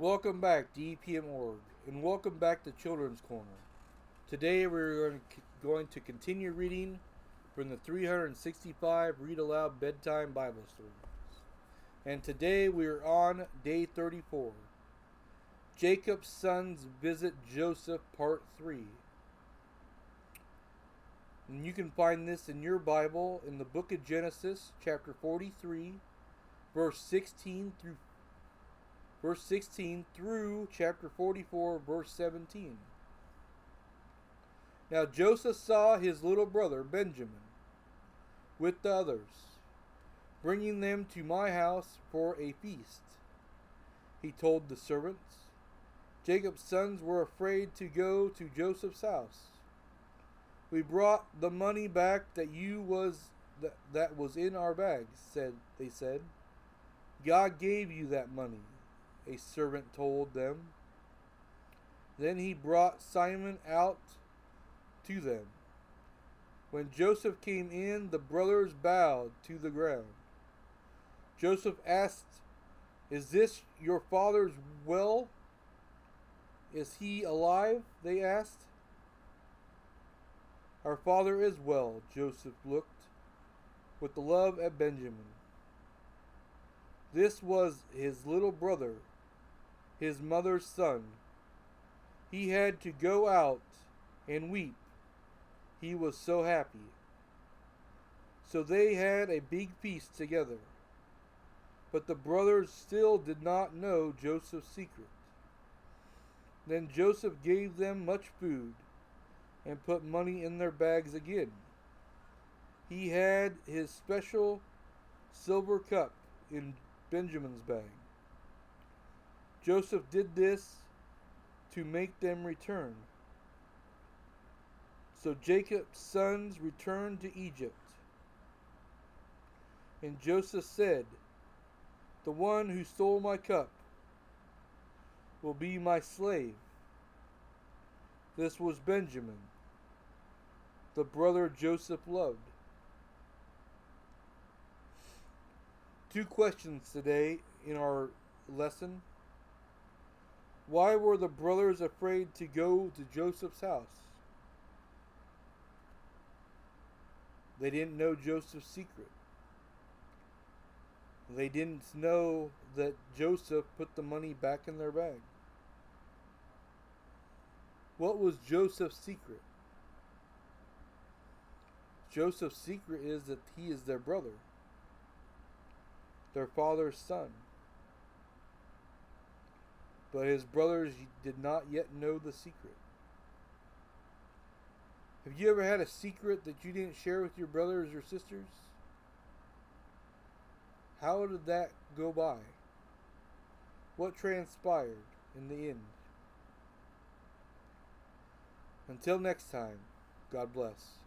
Welcome back to EPM.org, and welcome back to Children's Corner. Today we're going to continue reading from the 365 Read Aloud Bedtime Bible Stories. And today we're on day 34. Jacob's Sons Visit Joseph, Part 3. And you can find this in your Bible in the book of Genesis, chapter 43, verse 16 through chapter 44, verse 17. Now Joseph saw his little brother Benjamin with the others, bringing them to my house for a feast. He told the servants. Jacob's sons were afraid to go to Joseph's house. We brought the money back that was in our bags, they said. God gave you that money, a servant told them. Then he brought Simon out to them. When Joseph came in, the brothers bowed to the ground. Joseph asked, "Is this your father's well? Is he alive?" they asked. "Our father is well," Joseph looked with love at Benjamin. This was his little brother, his mother's son. He had to go out and weep. He was so happy. So they had a big feast together. But the brothers still did not know Joseph's secret. Then Joseph gave them much food and put money in their bags again. He had his special silver cup in Benjamin's bag. Joseph did this to make them return. So Jacob's sons returned to Egypt. And Joseph said, "The one who stole my cup will be my slave." This was Benjamin, the brother Joseph loved. Two questions today in our lesson. Why were the brothers afraid to go to Joseph's house? They didn't know Joseph's secret. They didn't know that Joseph put the money back in their bag. What was Joseph's secret? Joseph's secret is that he is their brother, their father's son. But his brothers did not yet know the secret. Have you ever had a secret that you didn't share with your brothers or sisters? How did that go by? What transpired in the end? Until next time, God bless.